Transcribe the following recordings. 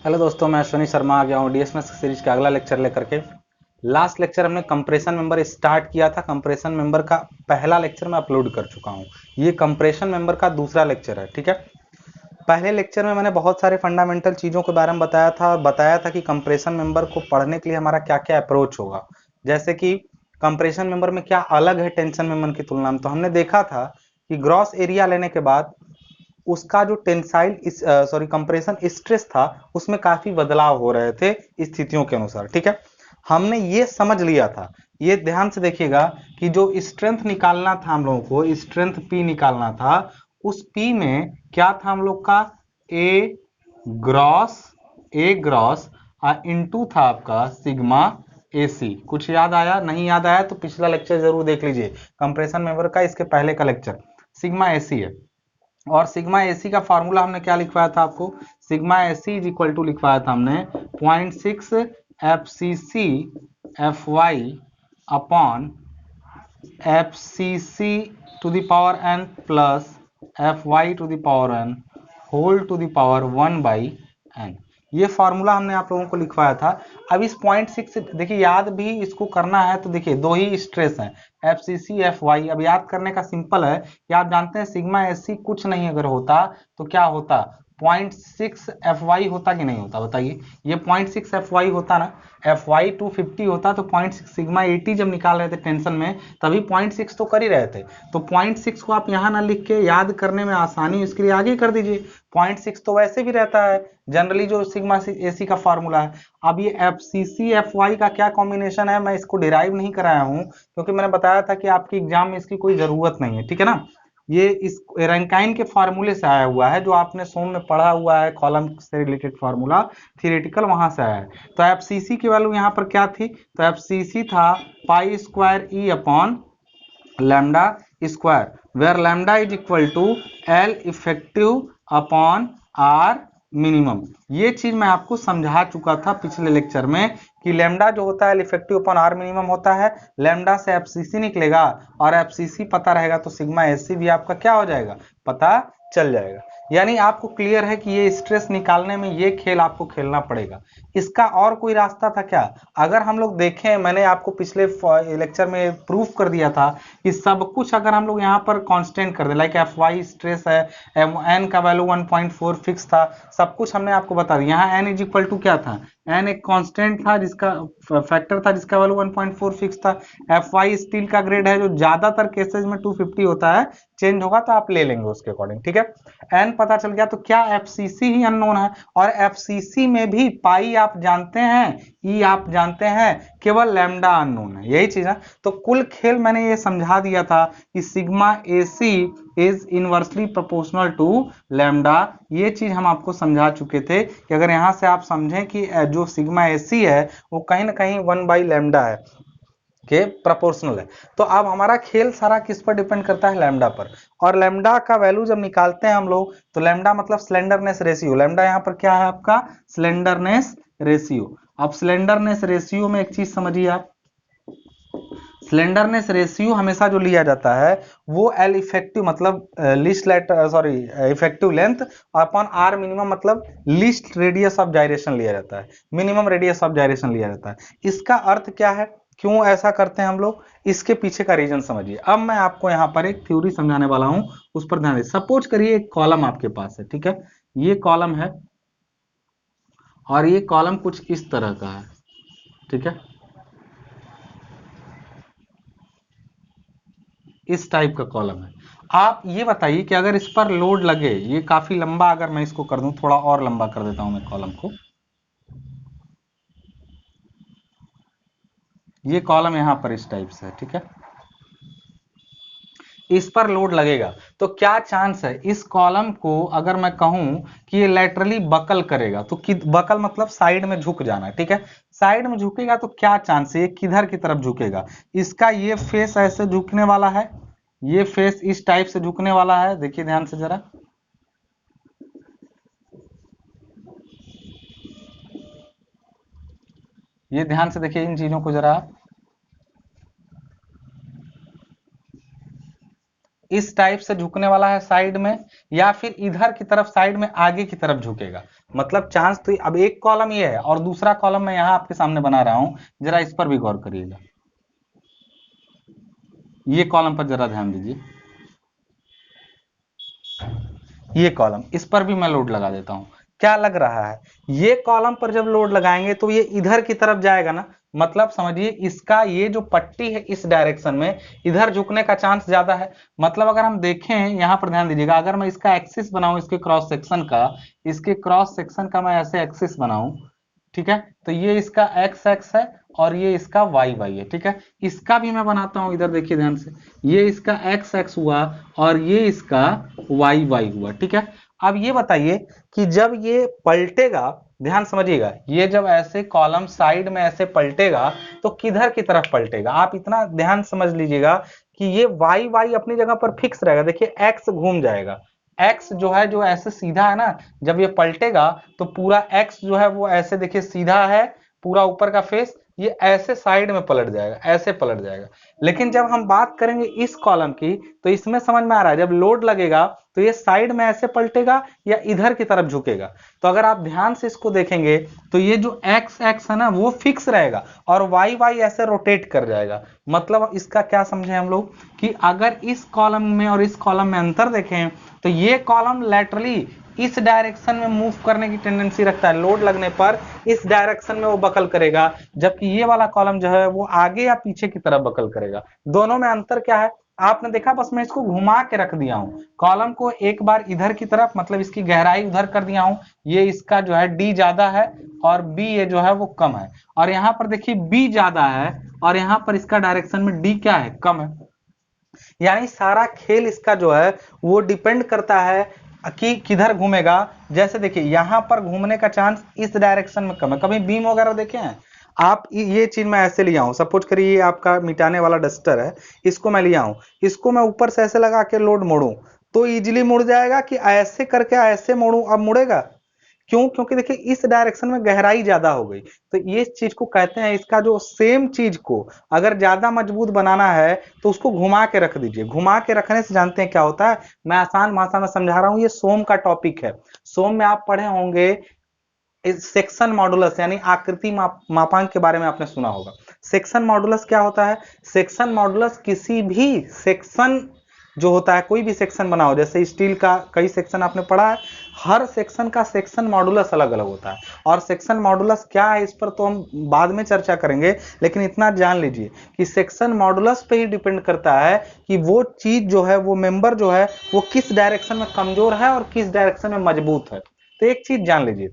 Hello दोस्तों, मैं अश्विनी शर्मा आ गया हूँ डीएसएमएस सीरीज का अगला लेक्चर लेकर के। लास्ट लेक्चर हमने कंप्रेशन मेंबर स्टार्ट किया था। कंप्रेशन मेंबर का पहला लेक्चर मैं अपलोड कर चुका हूँ। ये कंप्रेशन मेंबर का दूसरा लेक्चर है, ठीक है। पहले लेक्चर में मैंने बहुत सारे फंडामेंटल चीज़ों के बारे में बताया था और बताया था कि कंप्रेशन मेंबर को पढ़ने के लिए हमारा क्या क्या अप्रोच होगा। जैसे कि कंप्रेशन मेंबर में क्या अलग है टेंशन मेंबर की तुलना में। तो हमने देखा था कि ग्रॉस एरिया लेने के बाद उसका जो टेंसाइल कंप्रेशन स्ट्रेस था उसमें काफी बदलाव हो रहे थे स्थितियों के अनुसार, ठीक है। हमने ये समझ लिया था, ये ध्यान से देखिएगा कि जो स्ट्रेंथ निकालना था हम लोगों को, स्ट्रेंथ पी निकालना था, उस पी में क्या था हम लोग का ए ग्रॉस, इनटू था आपका सिग्मा एसी। कुछ याद आया? नहीं याद आया तो पिछला लेक्चर जरूर देख लीजिए, कंप्रेशन मेंबर का इसके पहले का लेक्चर। सिग्मा एसी है और सिग्मा एसी का फॉर्मूला हमने क्या लिखवाया था आपको? Sigma AC is equal to लिखवाया था हमने 0.6 F C C F Y upon F C C to the power N plus F Y to the power N whole to the power 1/n। ये formula हमने आप लोगों को लिखवाया था। अब इस 0.6 देखिए, याद भी इसको करना है तो देखिए दो ही स्ट्रेस हैं, F C C F Y. अब याद करने का सिंपल है कि आप जानते हैं सिग्मा एस सी कुछ नहीं अगर होता तो क्या होता, 0.6 एफ वाई होता कि नहीं होता, बताइए। ये 0.6 एफ वाई होता ना, एफ वाई 250 होता तो 0.6 सिग्मा 80 जब निकाल रहे थे टेंशन में तभी 0.6 तो कर ही रहे थे। तो 0.6 को आप यहाँ ना लिख के याद करने में आसानी इसके लिए आगे कर दीजिए। 0.6 तो वैसे भी रहता है जनरली जो सिग्मा एसी का फॉर्मूला है। अब ये F C C F Y का क्या कॉम्बिनेशन है मैं इसको डिराइव नहीं कराया हूँ क्योंकि मैंने बताया था कि आपके एग्जाम में इसकी कोई जरूरत नहीं है, ठीक है ना। ये इस रैंकाइन के फॉर्मूले से आया हुआ है जो आपने सोम में पढ़ा हुआ है, कॉलम से रिलेटेड फॉर्मूला थियोरेटिकल वहां से आया है। तो एफसीसी की वैल्यू यहाँ पर क्या थी? तो एफसीसी था pi square E upon lambda square, where lambda is equal to L effective upon R minimum. ये चीज मैं आपको समझा चुका था पिछले लेक्चर में कि लैम्डा जो होता है L effective upon R minimum होता है। लैम्डा से एफसीसी निकलेगा और एफसीसी पता रहेगा तो सिग्मा एससी भी आपका क्या हो जाएगा, पता चल जाएगा। यानी आपको क्लियर है कि ये स्ट्रेस निकालने में ये खेल आपको खेलना पड़ेगा। इसका और कोई रास्ता था क्या? अगर हम लोग देखें, मैंने आपको पिछले लेक्चर में प्रूफ कर दिया था कि सब कुछ अगर हम लोग यहाँ पर कांस्टेंट कर दे, लाइक एफ वाई स्ट्रेस है, एन का वैल्यू 1.4 फिक्स था, सब कुछ हमने आपको बता दिया। यहाँ एन इज इक्वल टू क्या था? एन एक कांस्टेंट था जिसका फैक्टर था जिसका वैल्यू 1.4 फिक्स था। एफ वाई स्टील का ग्रेड है जो ज्यादातर केसेज में 250 होता है, चेंज होगा तो आप ले लेंगे उसके अकॉर्डिंग, ठीक है। एन पता चल गया तो क्या एफसीसी ही अननोन है, और एफसीसी में भी पाई आप जानते हैं, ई आप जानते हैं, केवल लैम्डा अननोन है, यही चीज है। तो कुल खेल मैंने ये समझा दिया था कि sigma AC is inversely proportional to lambda. ये चीज हम आपको समझा चुके थे कि अगर यहां से आप समझें कि जो सिग्मा एसी है वो कहीं ना कहीं 1/लैम्डा है के प्रोपोर्शनल है। तो अब हमारा खेल सारा किस पर डिपेंड करता है? लैम्डा पर। और लैम्डा का वैल्यू जब निकालते हैं हम लोग तो लैम्डा मतलब स्लेंडरनेस रेशियो। लैम्डा यहाँ पर क्या है आपका? Slenderness ratio. अब स्लेंडरनेस रेशियो में एक चीज समझिए आप, स्लेंडरनेस रेशियो हमेशा जो लिया जाता है वो एल इफेक्टिव मतलब least effective length upon R minimum मतलब लीस्ट रेडियस ऑफ जायरेशन लिया जाता है, मिनिमम रेडियस ऑफ जायरेशन लिया जाता है। इसका अर्थ क्या है, क्यों ऐसा करते हैं हम लोग, इसके पीछे का रीजन समझिए। अब मैं आपको यहाँ पर एक थ्योरी समझाने वाला हूं, उस पर ध्यान दीजिए। सपोज करिए एक कॉलम आपके पास है, ठीक है। ये कॉलम है और ये कॉलम कुछ इस तरह का है, ठीक है, इस टाइप का कॉलम है। आप ये बताइए कि अगर इस पर लोड लगे, ये काफी लंबा, अगर मैं इसको कर दूं, थोड़ा और लंबा कर देता हूं मैं कॉलम को, ये कॉलम यहां पर इस टाइप से है, ठीक है। इस पर लोड लगेगा तो क्या चांस है इस कॉलम को, अगर मैं कहूं कि ये लेटरली बकल करेगा, तो बकल मतलब साइड में झुक जाना, ठीक है। साइड में झुकेगा तो क्या चांस है, ये किधर की तरफ झुकेगा? इसका ये फेस ऐसे झुकने वाला है, ये फेस इस टाइप से झुकने वाला है। देखिए ध्यान से जरा, ये ध्यान से देखिए इन चीजों को जरा। इस टाइप से झुकने वाला है साइड में, या फिर इधर की तरफ साइड में आगे की तरफ झुकेगा। मतलब चांस तो अब एक कॉलम ये है और दूसरा कॉलम मैं यहाँ आपके सामने बना रहा हूं, जरा इस पर भी गौर करिएगा। ये कॉलम पर जरा ध्यान दीजिए, ये कॉलम, इस पर भी मैं लोड लगा देता हूं। क्या लग रहा है, ये कॉलम पर जब लोड लगाएंगे तो ये इधर की तरफ जाएगा ना, मतलब समझिए इसका ये जो पट्टी है इस डायरेक्शन में इधर झुकने का चांस ज्यादा है। मतलब अगर हम देखें, यहां पर ध्यान दीजिएगा, अगर मैं इसका एक्सिस बनाऊं, इसके क्रॉस सेक्शन का, इसके क्रॉस सेक्शन का मैं ऐसे एक्सिस बनाऊं, ठीक है, तो ये इसका एक्स एक्स है और ये इसका वाई वाई है, ठीक है। इसका भी मैं बनाता हूं, इधर देखिए ध्यान से, ये इसका एक्स एक्स हुआ और ये इसका वाई वाई हुआ, ठीक है। अब ये बताइए कि जब ये पलटेगा, ध्यान समझिएगा, ये जब ऐसे कॉलम साइड में ऐसे पलटेगा तो किधर की तरफ पलटेगा, आप इतना ध्यान समझ लीजिएगा कि ये वाई वाई अपनी जगह पर फिक्स रहेगा। देखिए एक्स घूम जाएगा, एक्स जो है जो ऐसे सीधा है ना, जब ये पलटेगा तो पूरा एक्स जो है वो ऐसे देखिए सीधा है, पूरा ऊपर का फेस ये ऐसे साइड में पलट जाएगा, ऐसे पलट जाएगा। लेकिन जब हम बात करेंगे इस कॉलम की तो इसमें समझ में आ रहा है, जब लोड लगेगा तो ये साइड में ऐसे पलटेगा या इधर की तरफ झुकेगा। तो अगर आप ध्यान से इसको देखेंगे तो ये जो एक्स एक्स है ना वो फिक्स रहेगा और वाई वाई ऐसे रोटेट कर जाएगा। मतलब इसका क्या समझे हम लोग कि अगर इस कॉलम में और इस कॉलम में अंतर देखें तो ये कॉलम लैटरली इस डायरेक्शन में मूव करने की टेंडेंसी रखता है, लोड लगने पर इस डायरेक्शन में वो बकल करेगा, जबकि ये वाला कॉलम जो है वो आगे या पीछे की तरफ बकल करेगा। दोनों में अंतर क्या है आपने देखा, बस मैं इसको घुमा के रख दिया हूं, कॉलम को एक बार इधर की तरफ, मतलब इसकी गहराई उधर कर दिया हूं, ये इसका जो है डी ज्यादा है और बी ये जो है वो कम है, और यहाँ पर देखिए बी ज्यादा है और यहाँ पर इसका डायरेक्शन में डी क्या है, कम है। यानी सारा खेल इसका जो है वो डिपेंड करता है कि किधर घूमेगा। जैसे देखिए यहां पर घूमने का चांस इस डायरेक्शन में कम है। कभी बीम वगैरह देखे हैं आप, ये चीज मैं ऐसे लिया हूं, सपोज करिए ये आपका मिटाने वाला डस्टर है, इसको मैं लिया हूं, इसको मैं ऊपर से ऐसे लगा के लोड मोड़ूं तो इजीली मुड़ जाएगा, कि ऐसे करके ऐसे मोड़ूं अब मुड़ेगा, क्यों, क्योंकि देखिए इस डायरेक्शन में गहराई ज्यादा हो गई। तो ये चीज को कहते हैं, इसका जो सेम चीज को अगर ज्यादा मजबूत बनाना है तो उसको घुमा के रख दीजिए। घुमा के रखने से जानते हैं क्या होता है, मैं आसान भाषा में समझा रहा हूं, ये सोम का टॉपिक है। सोम में आप पढ़े होंगे सेक्शन मॉडुलस, यानी आकृति मापांक के बारे में आपने सुना होगा। सेक्शन मॉडुलस क्या होता है, सेक्शन मॉडुलस किसी भी सेक्शन जो होता है, कोई भी सेक्शन बनाओ, जैसे स्टील का कई सेक्शन आपने पढ़ा है, हर सेक्शन का सेक्शन मॉडुलस अलग अलग होता है। और सेक्शन मॉडुलस क्या है इस पर तो हम बाद में चर्चा करेंगे, लेकिन इतना जान लीजिए कि सेक्शन मॉडुलस पे ही डिपेंड करता है कि वो चीज जो है, वो मेंबर जो है वो किस डायरेक्शन में कमजोर है और किस डायरेक्शन में मजबूत है। तो एक चीज जान लीजिए,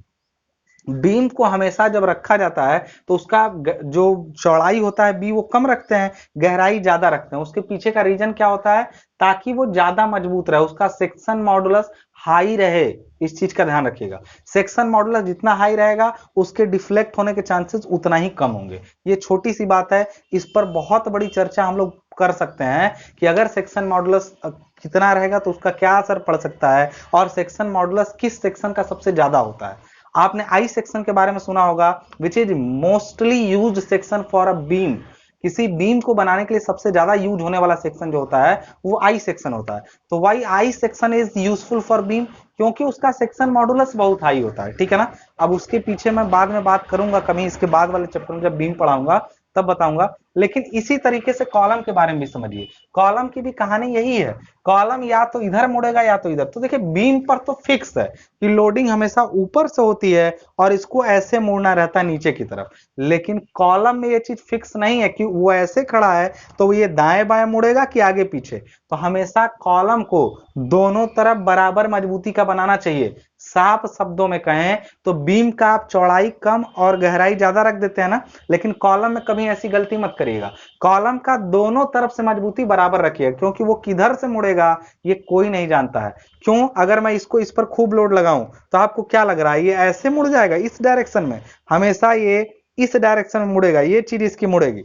बीम को हमेशा जब रखा जाता है तो उसका जो चौड़ाई होता है बी वो कम रखते हैं, गहराई ज्यादा रखते हैं। उसके पीछे का रीजन क्या होता है, ताकि वो ज्यादा मजबूत रहे, उसका सेक्शन मॉडुलस हाई रहे। इस चीज का ध्यान रखिएगा, सेक्शन मॉडुलस जितना हाई रहेगा उसके डिफ्लेक्ट होने के चांसेस उतना ही कम होंगे। ये छोटी सी बात है, इस पर बहुत बड़ी चर्चा हम लोग कर सकते हैं कि अगर सेक्शन मॉडुलस कितना रहेगा तो उसका क्या असर पड़ सकता है, और सेक्शन मॉडुलस किस सेक्शन का सबसे ज्यादा होता है। आपने आई सेक्शन के बारे में सुना होगा, which is mostly used section for a beam. किसी बीम को बनाने के लिए सबसे ज्यादा यूज होने वाला सेक्शन जो होता है वो आई सेक्शन होता है। तो Y I section is useful for beam, क्योंकि उसका सेक्शन मॉडुलस बहुत हाई होता है, ठीक है ना। अब उसके पीछे मैं बाद में बात करूंगा, कभी इसके बाद वाले चैप्टर में जब बीम पढ़ाऊंगा तब बताऊंगा। लेकिन इसी तरीके से कॉलम के बारे में भी समझिए, कॉलम की भी कहानी यही है, कॉलम या तो इधर मुड़ेगा या तो इधर। तो देखिए बीम पर तो फिक्स है कि लोडिंग हमेशा ऊपर से होती है और इसको ऐसे मुड़ना रहता है नीचे की तरफ, लेकिन कॉलम में ये चीज फिक्स नहीं है कि वो ऐसे खड़ा है तो ये दाएं बाएं मुड़ेगा कि आगे पीछे। तो हमेशा कॉलम को दोनों तरफ बराबर मजबूती का बनाना चाहिए। साफ शब्दों में कहें तो बीम का आप चौड़ाई कम और गहराई ज्यादा रख देते हैं ना, लेकिन कॉलम में कभी ऐसी गलती मत करिएगा, कॉलम का दोनों तरफ से मजबूती बराबर रखिएगा, क्योंकि वो किधर से मुड़ेगा ये कोई नहीं जानता है। क्यों, अगर मैं इसको इस पर खूब लोड लगाऊं तो आपको क्या लग रहा है, ये ऐसे मुड़ जाएगा इस डायरेक्शन में, हमेशा ये इस डायरेक्शन में मुड़ेगा, ये चीज इसकी मुड़ेगी।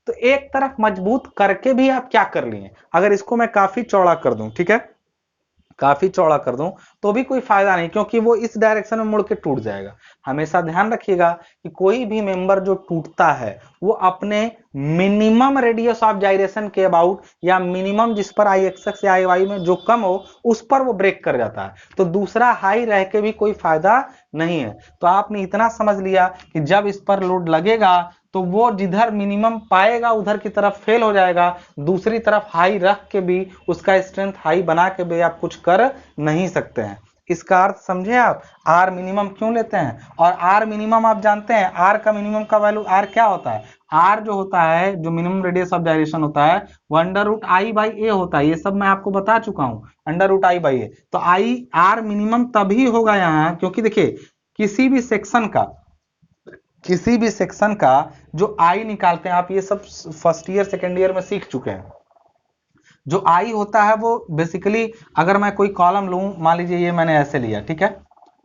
तो एक तरफ मजबूत करके भी आप क्या कर लिए, अगर इसको मैं काफी चौड़ा कर दूं, ठीक है, काफी चौड़ा कर दूं तो भी कोई फायदा नहीं, क्योंकि वो इस डायरेक्शन में मुड़ के टूट जाएगा। हमेशा ध्यान रखिएगा कि कोई भी मेंबर जो टूटता है वो अपने मिनिमम रेडियस ऑफ जाइरेशन के अबाउट, या मिनिमम जिस पर आई एक्स या आई वाई में जो कम हो उस पर वो ब्रेक कर जाता है। तो दूसरा हाई रह के भी कोई फायदा नहीं है। तो आपने इतना समझ लिया कि जब इस पर लोड लगेगा तो वो जिधर मिनिमम पाएगा उधर की तरफ फेल हो जाएगा, दूसरी तरफ हाई रख के भी उसका स्ट्रेंथ हाई बना के भी आप कुछ कर नहीं सकते हैं। इसका अर्थ समझे आप, आर मिनिमम क्यों लेते हैं। और आर मिनिमम आप जानते हैं, आर का मिनिमम का वैल्यू आर क्या होता है, आर जो होता है, जो मिनिमम रेडियस ऑफ जाइरेशन होता है वो अंडर रूट आई बाई ए होता है। ये सब मैं आपको बता चुका हूं, अंडर रूट आई बाई ए। तो आई आर मिनिमम तभी होगा यहाँ, क्योंकि देखिए किसी भी सेक्शन का जो आई निकालते हैं, आप ये सब फर्स्ट ईयर सेकेंड ईयर में सीख चुके हैं। जो आई होता है वो बेसिकली, अगर मैं कोई कॉलम लूं, मान लीजिए ये मैंने ऐसे लिया, ठीक है,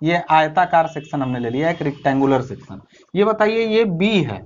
ये आयताकार सेक्शन हमने ले लिया, एक रेक्टेंगुलर सेक्शन। ये बताइए ये बी है,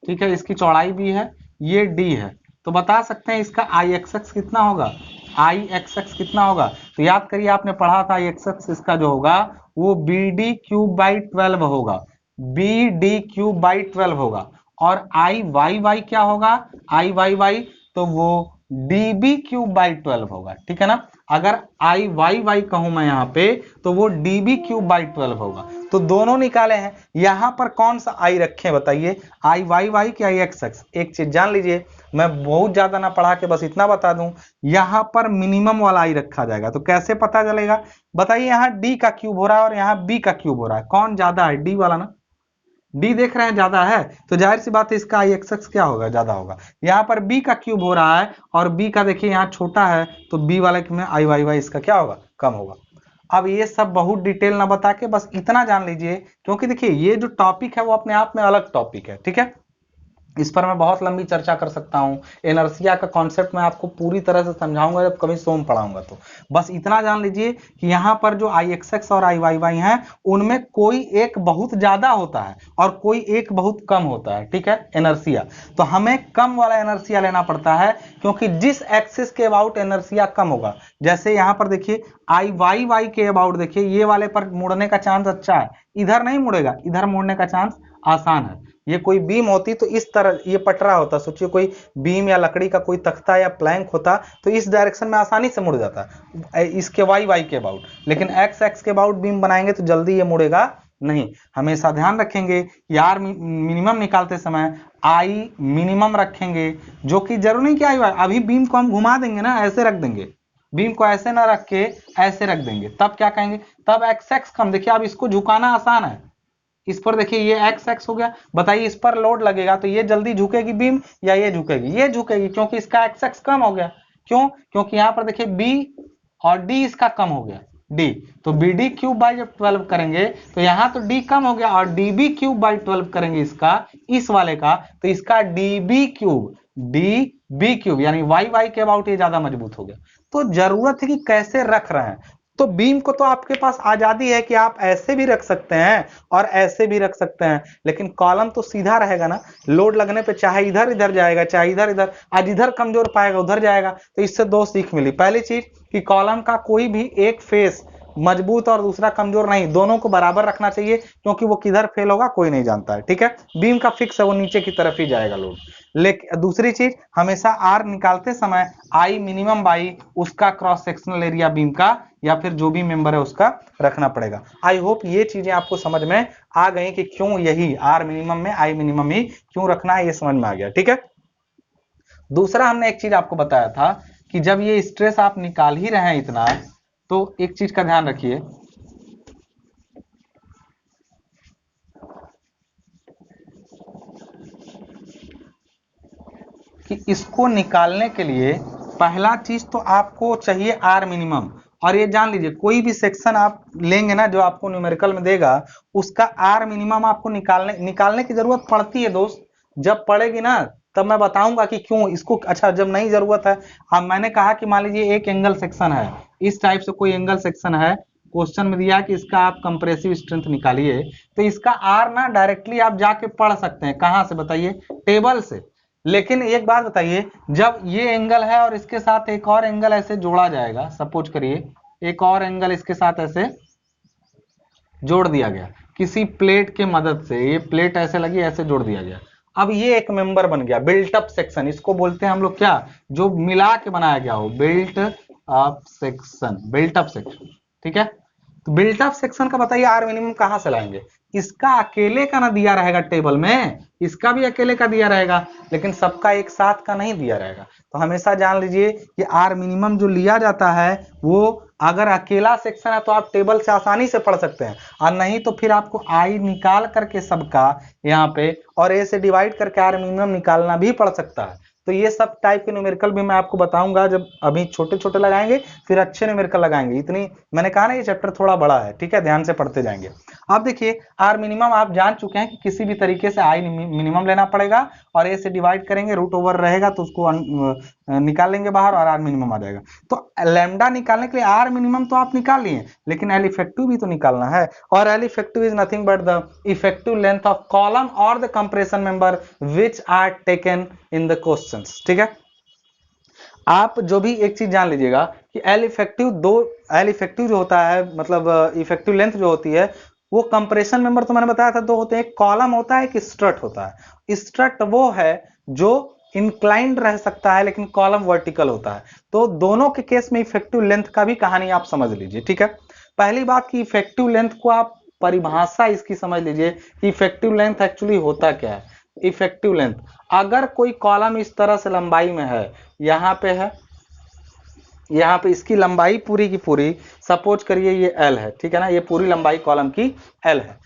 ठीक है, इसकी चौड़ाई बी है, ये डी है। तो बता सकते हैं इसका आई एक्स कितना होगा, आई एक्स कितना होगा। तो याद करिए आपने पढ़ा था आई एक्स इसका जो होगा वो बी डी क्यूब बाई 12 होगा, बी डी क्यूब बाई 12 होगा। और आई वाई वाई क्या होगा, आई वाई वाई तो वो db क्यूब बाई 12 होगा, ठीक है ना। अगर आई वाई वाई कहूं मैं यहाँ पे तो वो db क्यूब बाई 12 होगा। तो दोनों निकाले हैं, यहाँ पर कौन सा आई रखें बताइए, आई वाई वाई कि आई एक्स एक्स। एक चीज जान लीजिए, मैं बहुत ज्यादा ना पढ़ा के बस इतना बता दूं, यहाँ पर मिनिमम वाला आई रखा जाएगा। तो कैसे पता चलेगा बताइए, यहाँ d का क्यूब हो रहा है और यहाँ b का क्यूब हो रहा है, कौन ज्यादा है, d वाला ना। डी देख रहे हैं ज्यादा है, तो जाहिर सी बात है इसका आई एक्स क्या होगा, ज्यादा होगा। यहाँ पर बी का क्यूब हो रहा है और बी का देखिए यहाँ छोटा है, तो बी वाले में आई वाई वाई इसका क्या होगा, कम होगा। अब ये सब बहुत डिटेल ना बता के बस इतना जान लीजिए, क्योंकि देखिए ये जो टॉपिक है वो अपने आप में अलग टॉपिक है, ठीक है। इस पर मैं बहुत लंबी चर्चा कर सकता हूं। इनर्शिया का कॉन्सेप्ट मैं आपको पूरी तरह से समझाऊंगा जब कभी सोम पढ़ाऊंगा। तो बस इतना जान लीजिए कि यहाँ पर जो आई एक्स एक्स और आई वाई वाई हैं उनमें कोई एक बहुत ज्यादा होता है और कोई एक बहुत कम होता है, ठीक है, इनर्शिया। तो हमें कम वाला इनर्शिया लेना पड़ता है, क्योंकि जिस एक्सिस के अबाउट इनर्शिया कम होगा, जैसे यहाँ पर देखिए आई वाई वाई के अबाउट देखिए ये वाले पर मुड़ने का चांस अच्छा है, इधर नहीं मुड़ेगा, इधर मुड़ने का चांस आसान है। ये कोई बीम होती तो इस तरह ये पटरा होता, सोचिए कोई बीम या लकड़ी का कोई तख्ता या प्लैंक होता तो इस डायरेक्शन में आसानी से मुड़ जाता इसके वाई वाई के अबाउट, लेकिन एक्स एक्स के अबाउट बीम बनाएंगे तो जल्दी ये मुड़ेगा नहीं। हमेशा ध्यान रखेंगे कि आर मिनिमम निकालते समय आई मिनिमम रखेंगे, जो कि जरूरी नहीं कि आई वाई, अभी बीम को हम घुमा देंगे ना, ऐसे रख देंगे, बीम को ऐसे ना रख के ऐसे रख देंगे, तब क्या कहेंगे, तब एक्स एक्स कम। देखिए अब इसको झुकाना आसान है, इस पर देखिए ये एक्स एक्स हो गया, बताइए इस पर लोड लगेगा तो ये जल्दी झुकेगी बीम या ये झुकेगी, ये झुकेगी, क्योंकि इसका एक्स एक्स कम हो गया। क्यों, क्योंकि यहाँ पर देखिए बी और डी इसका कम हो गया, डी, तो बी डी क्यूब बाई जब 12 करेंगे तो यहाँ तो डी कम हो गया, और डी बी क्यूब बाई 12 करेंगे इसका, इस वाले का, तो इसका डी बी क्यूब यानी वाई वाई के अबाउट ये ज्यादा मजबूत हो गया। तो जरूरत है कि कैसे रख रहे हैं। तो बीम को तो आपके पास आजादी है कि आप ऐसे भी रख सकते हैं और ऐसे भी रख सकते हैं, लेकिन कॉलम तो सीधा रहेगा ना, लोड लगने पे चाहे इधर इधर जाएगा चाहे इधर इधर, आज इधर कमजोर पाएगा उधर जाएगा। तो इससे दो सीख मिली, पहली चीज कि कॉलम का कोई भी एक फेस मजबूत और दूसरा कमजोर नहीं, दोनों को बराबर रखना चाहिए, क्योंकि वो किधर फेल होगा कोई नहीं जानता है, ठीक है। बीम का फिक्स है, वो नीचे की तरफ ही जाएगा लोड। लेकिन दूसरी चीज, हमेशा आर निकालते समय आई मिनिमम बाई उसका क्रॉस सेक्शनल एरिया बीम का या फिर जो भी मेंबर है उसका रखना पड़ेगा। आई होप ये चीजें आपको समझ में आ गई कि क्यों यही आर मिनिमम में आई मिनिमम ही क्यों रखना है, ये समझ में आ गया, ठीक है। दूसरा हमने एक चीज आपको बताया था कि जब ये स्ट्रेस आप निकाल ही रहे हैं इतना, तो एक चीज का ध्यान रखिए कि इसको निकालने के लिए पहला चीज तो आपको चाहिए आर मिनिमम। और ये जान लीजिए कोई भी सेक्शन आप लेंगे ना जो आपको न्यूमेरिकल में देगा, उसका आर मिनिमम आपको निकालने की जरूरत पड़ती है दोस्त। जब पड़ेगी ना तब मैं बताऊंगा कि क्यों इसको, अच्छा जब नहीं जरूरत है। अब मैंने कहा कि मान लीजिए एक एंगल सेक्शन है, इस टाइप से कोई एंगल सेक्शन है, क्वेश्चन में दिया कि इसका आप कंप्रेसिव स्ट्रेंथ निकालिए, तो इसका आर ना डायरेक्टली आप जाके पढ़ सकते हैं, कहां से बताइए, टेबल से। लेकिन एक बात बताइए, जब ये एंगल है और इसके साथ एक और एंगल ऐसे जोड़ा जाएगा, सपोज करिए एक और एंगल इसके साथ ऐसे जोड़ दिया गया किसी प्लेट के मदद से, ये प्लेट ऐसे लगी, ऐसे जोड़ दिया गया। अब ये एक मेंबर बन गया बिल्ट अप सेक्शन, इसको बोलते हैं हम लोग क्या, जो मिला के बनाया गया हो, built up section, built up section. ठीक है, तो बिल्ट अप सेक्शन का बताइए आर मिनिमम कहां से लाएंगे, इसका अकेले का ना दिया रहेगा टेबल में, इसका भी अकेले का दिया रहेगा, लेकिन सबका एक साथ का नहीं दिया रहेगा। तो हमेशा जान लीजिए कि आर मिनिमम जो लिया जाता है वो अगर अकेला सेक्शन है तो आप टेबल से आसानी से पढ़ सकते हैं, और नहीं तो फिर आपको आई निकाल करके सबका यहाँ पे और ए से डिवाइड करके आर मिनिमम निकालना भी पड़ सकता है। तो ये सब टाइप के न्यूमेरिकल भी मैं आपको बताऊंगा, जब अभी छोटे छोटे लगाएंगे फिर अच्छे न्यूमेरिकल लगाएंगे। इतनी मैंने कहा ना ये चैप्टर थोड़ा बड़ा है, ठीक है, ध्यान से पढ़ते जाएंगे। अब देखिए आर मिनिमम आप जान चुके हैं कि किसी भी तरीके से आई मिनिमम लेना पड़ेगा और ए से डिवाइड करेंगे, रूट ओवर रहेगा तो उसको निकाल लेंगे बाहर और आर मिनिमम आ जाएगा। तो लैम्डा निकालने के लिए आर मिनिमम तो आप निकाल लिए, लेकिन एल इफेक्टिव भी तो निकालना है, और L effective is nothing but the effective length of column और the compression member which are taken in the questions. ठीक है, आप जो भी एक चीज जान लीजिएगा कि एल इफेक्टिव जो होता है, मतलब इफेक्टिव लेंथ जो होती है, वो कंप्रेशन मेंबर तो मैंने बताया था दो होते हैं, एक कॉलम होता है, एक स्ट्रट होता है। स्ट्रट वो है जो इंक्लाइंड रह सकता है लेकिन कॉलम वर्टिकल होता है। तो दोनों के केस में इफेक्टिव लेंथ का भी कहानी आप समझ लीजिए। ठीक है, पहली बात की इफेक्टिव लेंथ को आप परिभाषा इसकी समझ लीजिए कि इफेक्टिव लेंथ एक्चुअली होता क्या है। इफेक्टिव लेंथ, अगर कोई कॉलम इस तरह से लंबाई में है, यहाँ पे है, यहाँ पे इसकी लंबाई पूरी की पूरी सपोज करिए ये एल है, ठीक है ना, ये पूरी लंबाई कॉलम की एल है।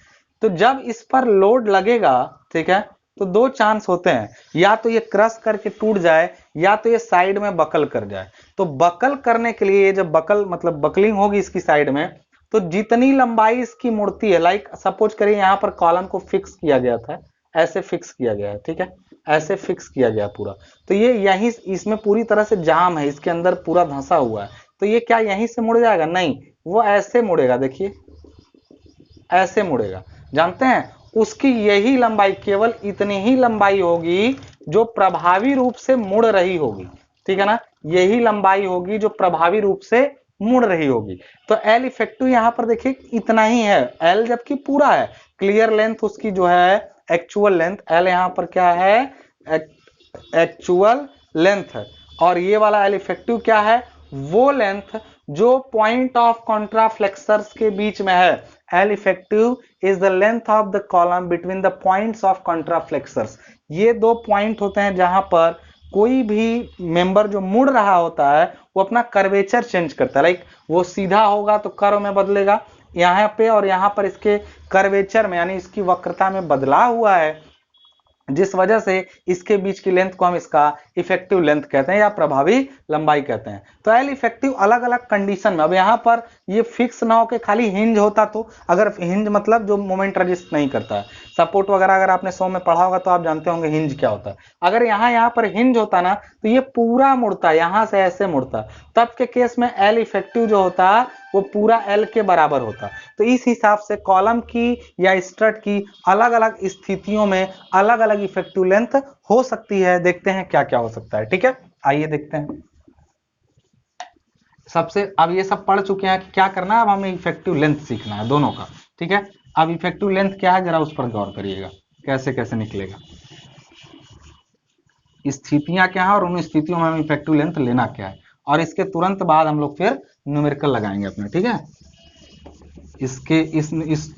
तो जब इस पर लोड लगेगा, ठीक है, तो दो चांस होते हैं, या तो ये क्रश करके टूट जाए या तो ये साइड में बकल कर जाए। तो बकल करने के लिए जब बकल मतलब बकलिंग होगी इसकी साइड में, तो जितनी लंबाई इसकी मुड़ती है, लाइक सपोज करिए यहाँ पर कॉलम को फिक्स किया गया था, ऐसे फिक्स किया गया है, ठीक है, ऐसे फिक्स किया गया पूरा, तो ये यहीं इसमें पूरी तरह से जाम है, इसके अंदर पूरा धंसा हुआ है, तो ये क्या यहीं से मुड़ जाएगा? नहीं, वो ऐसे मुड़ेगा, देखिए ऐसे मुड़ेगा। जानते हैं उसकी यही लंबाई, केवल इतनी ही लंबाई होगी जो प्रभावी रूप से मुड़ रही होगी, ठीक है ना, यही लंबाई होगी जो प्रभावी रूप से मुड़ रही होगी। तो एल इफेक्टिव यहां पर देखिए इतना ही है, एल जबकि पूरा है, क्लियर लेंथ उसकी जो है एक्चुअल लेंथ, एल यहां पर क्या है, एक्चुअल लेंथ है, और ये वाला एल इफेक्टिव क्या है, वो लेंथ जो पॉइंट ऑफ कॉन्ट्राफ्लेक्सर्स के बीच में है। L effective is the length of the column between the points of contraflexures. ये दो पॉइंट होते हैं जहां पर कोई भी मेंबर जो मुड़ रहा होता है वो अपना कर्वेचर चेंज करता है, लाइक वो सीधा होगा तो कर्व में बदलेगा यहाँ पे, और यहाँ पर इसके कर्वेचर में यानी इसकी वक्रता में बदलाव हुआ है, जिस वजह से इसके बीच की लेंथ को हम इसका इफेक्टिव लेंथ कहते हैं या प्रभावी लंबाई कहते हैं। तो एल इफेक्टिव अलग अलग कंडीशन में, अब यहाँ पर ये फिक्स ना हो के खाली हिंज होता, तो अगर हिंज मतलब जो मोमेंट रजिस्ट नहीं करता है, सपोर्ट वगैरह अगर आपने 100 में पढ़ा होगा तो आप जानते होंगे हिंज क्या होता है। अगर यहाँ पर हिंज होता ना तो ये पूरा मुड़ता, यहाँ से ऐसे मुड़ता, तब के केस में एल इफेक्टिव जो होता वो पूरा एल के बराबर होता। तो इस हिसाब से कॉलम की या स्ट्रट की अलग अलग स्थितियों में अलग अलग इफेक्टिव लेंथ हो सकती है। देखते हैं क्या क्या हो सकता है, ठीक है, आइए देखते हैं। सबसे अब ये सब पढ़ चुके हैं कि क्या करना है, अब हमें इफेक्टिव लेंथ सीखना है दोनों का, ठीक है। अब इफेक्टिव लेंथ क्या है जरा उस पर गौर करिएगा, कैसे कैसे निकलेगा, स्थितियां क्या है और उन स्थितियों में हमें इफेक्टिव लेंथ लेना क्या है, और इसके तुरंत बाद हम लोग फिर न्यूमेरिकल लगाएंगे अपने, ठीक है। इसके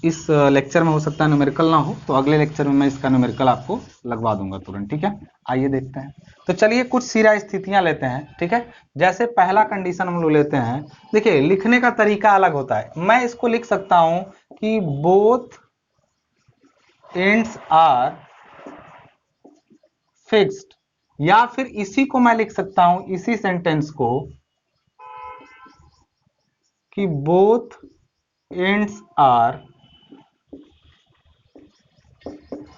इस लेक्चर में हो सकता है न्यूमेरिकल ना हो, तो अगले लेक्चर में मैं इसका न्यूमेरिकल आपको लगवा दूंगा तुरंत, ठीक है। आइए देखते हैं। तो चलिए कुछ सीधा स्थितियां लेते हैं, ठीक है। जैसे पहला कंडीशन हम लोग लेते हैं, देखिए लिखने का तरीका अलग होता है, मैं इसको लिख सकता हूं कि बोथ एंड्स आर फिक्स्ड, या फिर इसी को मैं लिख सकता हूं, इसी सेंटेंस को, कि both ends are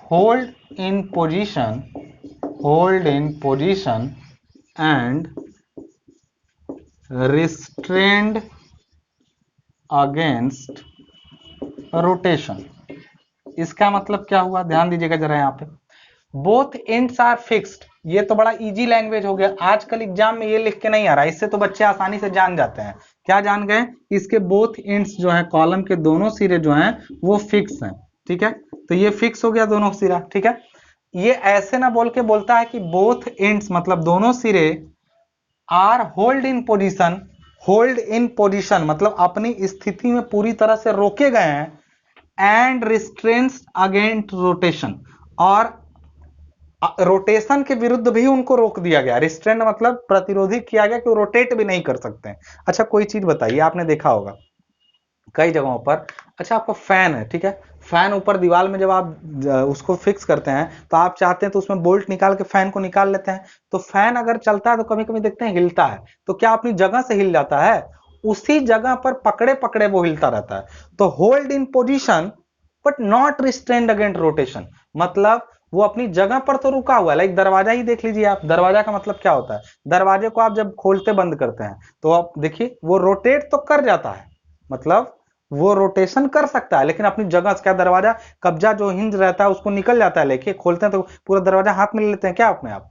hold in position and restrained against rotation। इसका मतलब क्या हुआ, ध्यान दीजिएगा जरा यहाँ पे, बोथ एंड्स आर फिक्स्ड, ये तो बड़ा इजी लैंग्वेज हो गया, आजकल एग्जाम में ये लिख के नहीं आ रहा, इससे तो बच्चे आसानी से जान जाते हैं। क्या जान गए? इसके बोथ एंड्स जो है, कॉलम के दोनों सिरे जो हैं वो फिक्स हैं, ठीक है। तो ये फिक्स हो गया दोनों सिरा, ठीक है। ये ऐसे ना बोल के बोलता है कि बोथ एंड्स मतलब दोनों सिरे are hold in position, hold in position मतलब अपनी स्थिति में पूरी तरह से रोके गए हैं, एंड रिस्ट्रेंस अगेंस्ट रोटेशन, और रोटेशन के विरुद्ध भी उनको रोक दिया गया। रिस्ट्रेंट मतलब प्रतिरोधी किया गया कि वो रोटेट भी नहीं कर सकते हैं। अच्छा कोई चीज बताइए, आपने देखा होगा कई जगहों पर, अच्छा आपका फैन है, ठीक है, फैन ऊपर दीवार में जब आप उसको फिक्स करते हैं तो आप चाहते हैं तो उसमें बोल्ट निकाल के फैन को निकाल लेते हैं, तो फैन अगर चलता है तो कभी कभी देखते हैं हिलता है, तो क्या अपनी जगह से हिल जाता है? उसी जगह पर पकड़े पकड़े वो हिलता रहता है। तो hold in position but not restrained against rotation, मतलब वो अपनी जगह पर तो रुका हुआ है। लाइक दरवाजा ही देख लीजिए आप, दरवाजा का मतलब क्या होता है? दरवाजे को आप जब खोलते बंद करते हैं तो आप देखिए वो रोटेट तो कर जाता है, मतलब वो रोटेशन कर सकता है, लेकिन अपनी जगह से। क्या दरवाजा कब्जा जो हिंज रहता है उसको निकल जाता है लेके, खोलते हैं तो पूरा दरवाजा हाथ में ले लेते हैं क्या अपने आप?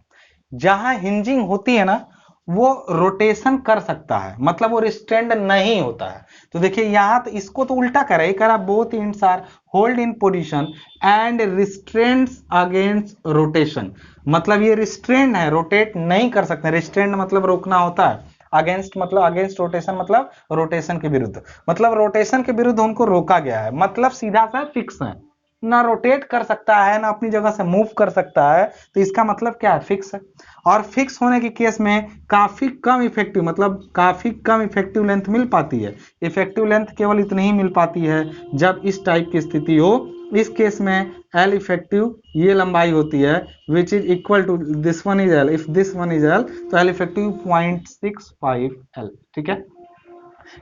जहां हिंजिंग होती है ना वो रोटेशन कर सकता है, मतलब वो रिस्ट्रेंड नहीं होता है। तो देखिए यहां तो इसको तो उल्टा करा, ये करा both ends are hold in position and restraints against rotation, मतलब ये रिस्ट्रेंड है, रोटेट नहीं कर सकते। रिस्ट्रेंड मतलब रोकना होता है, अगेंस्ट मतलब अगेंस्ट रोटेशन मतलब रोटेशन के विरुद्ध, मतलब रोटेशन के विरुद्ध उनको रोका गया है, मतलब सीधा सा फिक्स है, ना रोटेट कर सकता है ना अपनी जगह से मूव कर सकता है। तो इसका मतलब क्या है? फिक्स है। और फिक्स होने के केस में काफी कम इफेक्टिव, मतलब काफी कम इफेक्टिव लेंथ मिल पाती है। इफेक्टिव लेंथ केवल इतनी ही मिल पाती है जब इस टाइप की स्थिति हो। इस केस में एल इफेक्टिव ये लंबाई होती है which is equal to this one is L, if this one is L तो एल इफेक्टिव 0.65 एल, ठीक है।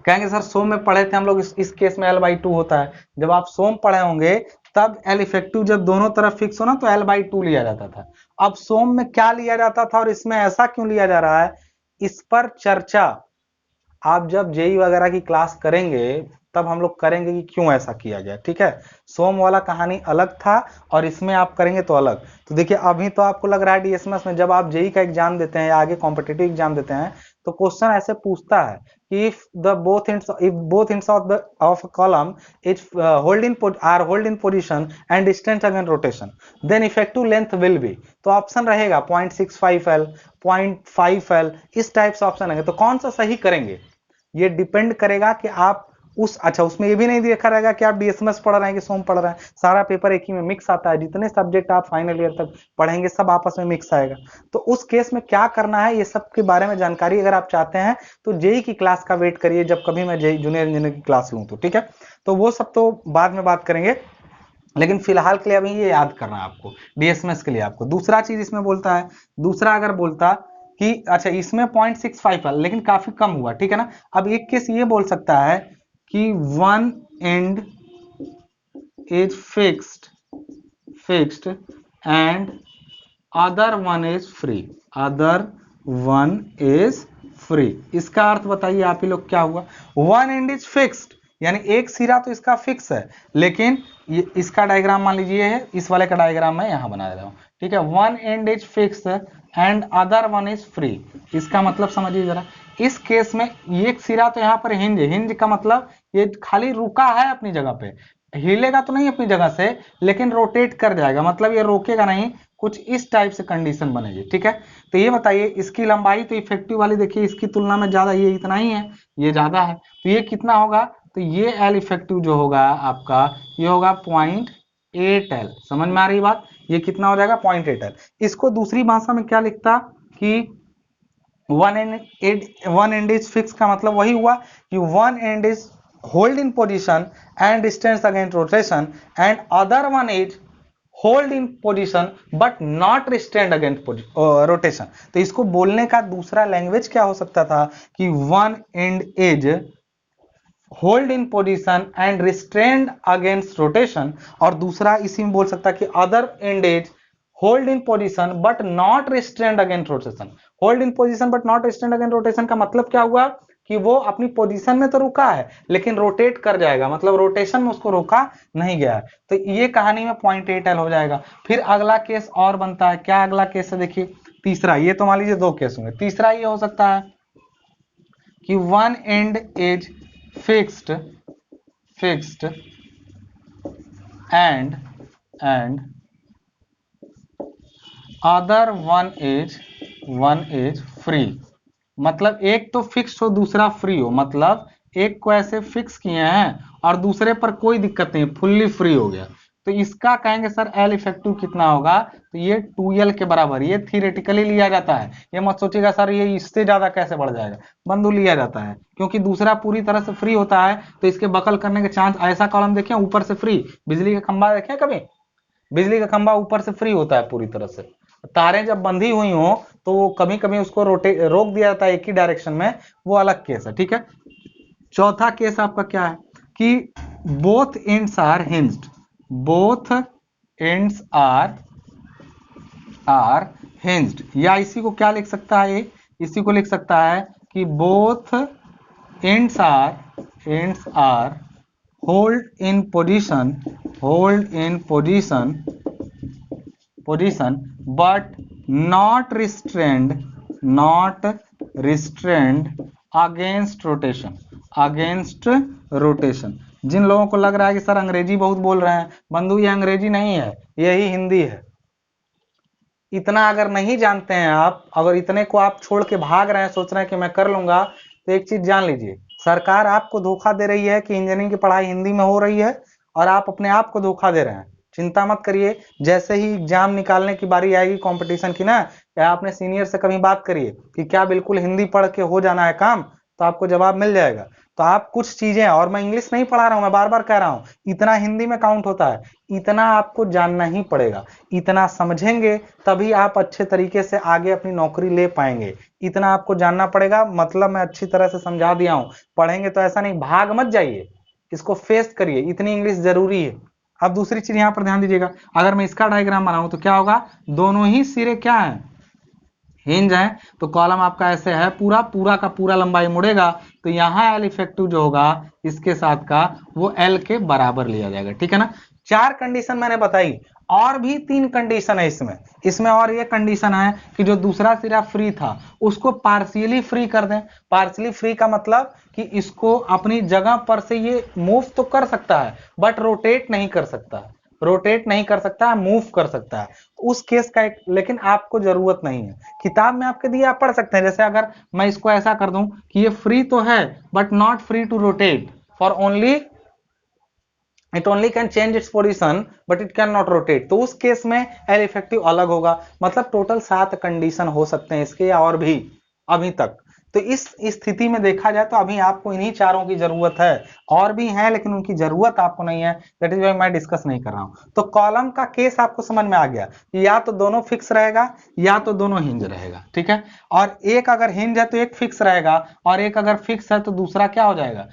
कहेंगे सर सोम में पढ़े थे हम लोग, इस केस में L/2 होता है। जब आप सोम पढ़े होंगे तब एल इफेक्टिव जब दोनों तरफ फिक्स हो ना तो L/2 लिया जाता था। अब सोम में क्या लिया जाता था और इसमें ऐसा क्यों लिया जा रहा है, इस पर चर्चा आप जब जेई वगैरह की क्लास करेंगे तब हम लोग करेंगे कि क्यों ऐसा किया गया, ठीक है। सोम वाला कहानी अलग था और इसमें आप करेंगे तो अलग। तो देखिए अभी तो आपको लग रहा है डीएसएमएस में जब आप जेई का एग्जाम देते हैं या आगे कॉम्पिटिटिव एग्जाम देते हैं तो क्वेश्चन ऐसे पूछता है कि if both ends of a column is are hold in position and distance against rotation, then effective length will be, तो ऑप्शन रहेगा 0.65 L, 0.5 L, इस टाइप से ऑप्शन रहेंगे। तो कौन सा सही करेंगे ये डिपेंड करेगा कि आप उस, अच्छा उसमें ये भी नहीं देखा रहेगा कि आप डीएसएमएस पढ़ रहे हैं कि सोम पढ़ रहे हैं, सारा पेपर एक ही में मिक्स आता है, जितने सब्जेक्ट आप फाइनल ईयर तक पढ़ेंगे सब आपस में मिक्स आएगा। तो उस केस में क्या करना है ये सब के बारे में जानकारी अगर आप चाहते हैं तो जेई की क्लास का वेट करिए, जब कभी मैं जेई जूनियर इंजीनियर की क्लास लूं तो, ठीक है। तो वो सब तो बाद में बात करेंगे, लेकिन फिलहाल के लिए अभी ये याद करना है आपको, डीएसएमएस के लिए आपको। दूसरा चीज इसमें बोलता है, दूसरा अगर बोलता कि अच्छा इसमें 0.65 है लेकिन काफी कम हुआ, ठीक है ना। अब एक केस ये बोल सकता है कि one and is fixed and other one is free, other one is free. इसका अर्थ बताइए आप ही लोग क्या हुआ? वन एंड इज फिक्स्ड यानी एक सिरा तो इसका फिक्स है, लेकिन ये इसका डायग्राम मान लीजिए है, इस वाले का डायग्राम मैं यहां बना रहा हूं, ठीक है। One and is fixed and other one is free, इसका मतलब समझिए जरा। इस केस में एक सिरा तो यहाँ पर हिंज, हिंज का मतलब ये खाली रुका है अपनी जगह पे, हिलेगा तो नहीं अपनी जगह से लेकिन रोटेट कर जाएगा, मतलब ये रोकेगा नहीं, कुछ इस टाइप से कंडीशन बनेगी, ठीक है। तो ये बताइए इसकी लंबाई तो इफेक्टिव वाली देखिए इसकी तुलना में ज्यादा, ये इतना ही है, ये ज्यादा है, तो ये कितना होगा? तो ये एल इफेक्टिव जो होगा आपका ये होगा 0.8 एल। समझ में आ रही बात? ये कितना हो जाएगा? 0.8 एल। इसको दूसरी भाषा में क्या लिखता कि वन एंड इज फिक्स का मतलब वही हुआ कि one and is hold in position and distance against rotation and other one is hold in position but not restrained against rotation. तो इसको बोलने का दूसरा लैंग्वेज क्या हो सकता था कि one and is hold in position and restrained against rotation, और दूसरा इसी में बोल सकता कि other and is hold in position but not restrained against rotation. Hold in position but not restrained against rotation का मतलब क्या हुआ? कि वो अपनी पोजीशन में तो रुका है लेकिन रोटेट कर जाएगा, मतलब रोटेशन में उसको रोका नहीं गया है। तो ये कहानी में पॉइंट 8L हो जाएगा। फिर अगला केस और बनता है, क्या अगला केस है देखिए तीसरा, ये तो मान लीजिए दो केस होंगे। तीसरा ये हो सकता है कि one and is fixed and other one is free, मतलब एक तो फिक्स हो दूसरा फ्री हो, मतलब एक को ऐसे फिक्स किए हैं और दूसरे पर कोई दिक्कत नहीं, फुल्ली फ्री हो गया। तो इसका कहेंगे सर एल इफेक्टिव कितना होगा, तो ये 2L के बराबर। ये थियोरेटिकली लिया जाता है, ये मत सोचिएगा सर ये इससे ज्यादा कैसे बढ़ जाएगा, बंधु लिया जाता है क्योंकि दूसरा पूरी तरह से फ्री होता है तो इसके बकल करने के चांस। ऐसा कॉलम देखें ऊपर से फ्री, बिजली का खंभा देखें कभी, बिजली का खंभा ऊपर से फ्री होता है पूरी तरह से, तारें जब बंधी हुई हो तो कभी कभी उसको रोक दिया जाता है एक ही डायरेक्शन में, वो अलग केस है, ठीक है। चौथा केस आपका क्या है कि both ends are hinged, both ends are hinged, या इसी को क्या लिख सकता है, इसी को लिख सकता है कि both ends are hold in position but not restrained against rotation। जिन लोगों को लग रहा है कि सर अंग्रेजी बहुत बोल रहे हैं, बंधु ये अंग्रेजी नहीं है, यही हिंदी है। इतना अगर नहीं जानते हैं आप, अगर इतने को आप छोड़ के भाग रहे हैं, सोच रहे हैं कि मैं कर लूंगा, तो एक चीज जान लीजिए, सरकार आपको धोखा दे रही है कि इंजीनियरिंग की पढ़ाई हिंदी में हो रही है और आप अपने आप को धोखा दे रहे हैं। चिंता मत करिए, जैसे ही एग्जाम निकालने की बारी आएगी कंपटीशन की ना, या आपने सीनियर से कभी बात करिए कि क्या बिल्कुल हिंदी पढ़ के हो जाना है काम, तो आपको जवाब मिल जाएगा। तो आप कुछ चीजें, और मैं इंग्लिश नहीं पढ़ा रहा हूं, मैं बार बार कह रहा हूं, इतना हिंदी में काउंट होता है, इतना आपको जानना ही पड़ेगा। इतना समझेंगे तभी आप अच्छे तरीके से आगे अपनी नौकरी ले पाएंगे, इतना आपको जानना पड़ेगा। मतलब मैं अच्छी तरह से समझा दिया हूं, पढ़ेंगे तो ऐसा नहीं, भाग मत जाइए, इसको फेस करिए, इतनी इंग्लिश जरूरी है। अब दूसरी चीज यहां पर ध्यान दीजिएगा, अगर मैं इसका डायग्राम बनाऊं तो क्या होगा, दोनों ही सिरे क्या है, हिंज है, तो कॉलम आपका ऐसे है, पूरा का पूरा लंबाई मुड़ेगा, तो यहाँ एल इफेक्टिव जो होगा इसके साथ का वो एल के बराबर लिया जाएगा, ठीक है ना। 4 कंडीशन मैंने बताई, और भी 3 कंडीशन है इसमें और ये कंडीशन है कि जो दूसरा सिरा फ्री था उसको पार्शियली फ्री कर दें। पार्शियली फ्री का मतलब कि इसको अपनी जगह पर से ये मूव तो कर सकता है बट रोटेट नहीं कर सकता, मूव कर सकता है, उस केस का एक, लेकिन आपको जरूरत नहीं है, किताब में आपके दिए आप पढ़ सकते हैं। जैसे अगर मैं इसको ऐसा कर दूं कि ये फ्री तो है but not free to rotate, for only it only can change its position but it can not rotate, तो उस केस में एल इफेक्टिव अलग होगा। मतलब टोटल 7 कंडीशन हो सकते हैं इसके, या और भी अभी तक। तो इस स्थिति में देखा जाए तो अभी आपको इन्हीं चारों की जरूरत है, और भी हैं लेकिन उनकी जरूरत आपको नहीं है, दैट इज व्हाई मैं डिस्कस नहीं कर रहा हूं। तो कॉलम का केस आपको समझ में आ गया, या तो दोनों फिक्स रहेगा या तो दोनों हिंज रहेगा, ठीक है। और एक अगर हिंज है तो एक फिक्स रहेगा, और एक अगर फिक्स है तो दूसरा क्या हो जाएगा,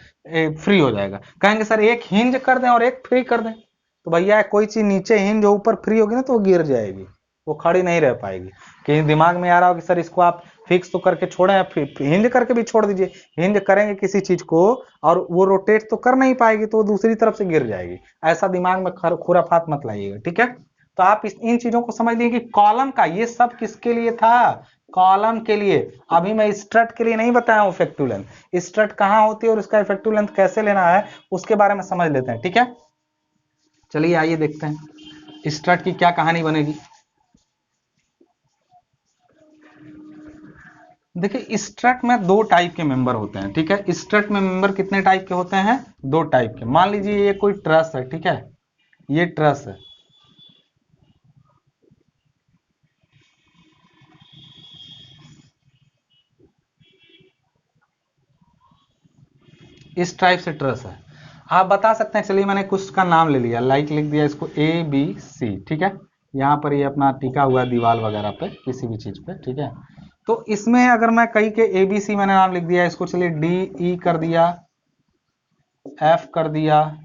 फ्री हो जाएगा। कहेंगे सर एक हिंज कर दें और एक फ्री कर दें, तो भैया कोई चीज नीचे हिंज ऊपर फ्री होगी ना तो वो गिर जाएगी, वो खड़ी नहीं रह पाएगी। कहीं दिमाग में आ रहा हो कि सर इसको आप फिक्स तो करके छोड़े, हिंज करके भी छोड़ दीजिए, हिंज करेंगे किसी चीज को और वो रोटेट तो कर नहीं पाएगी तो वो दूसरी तरफ से गिर जाएगी, ऐसा दिमाग में खुराफात मत लाइएगा, ठीक है। तो आप इन चीजों को समझ लीजिए कि कॉलम का ये सब किसके लिए था, कॉलम के लिए। अभी मैं स्ट्रट के लिए नहीं बताया हूं इफेक्टिव लेंथ, स्ट्रट कहां होती है और उसका इफेक्टिव लेंथ कैसे लेना है उसके बारे में समझ लेते हैं, ठीक है। चलिए आइए देखते हैं स्ट्रट की क्या कहानी बनेगी। देखिए स्ट्रट में 2 टाइप के मेंबर होते हैं, ठीक है। स्ट्रट में मेंबर कितने टाइप के होते हैं, 2 टाइप के। मान लीजिए ये कोई ट्रस है, ठीक है, ये ट्रस है, इस टाइप से ट्रस है। आप बता सकते हैं, चलिए मैंने कुछ का नाम ले लिया, लाइक लिख दिया इसको ABC, ठीक है। यहाँ पर ये अपना टिका हुआ दीवार वगैरह पे किसी भी चीज पे, ठीक है। तो इसमें अगर मैं कई के ABC मैंने नाम लिख दिया, इसको चलिए DE कर दिया, F कर दिया,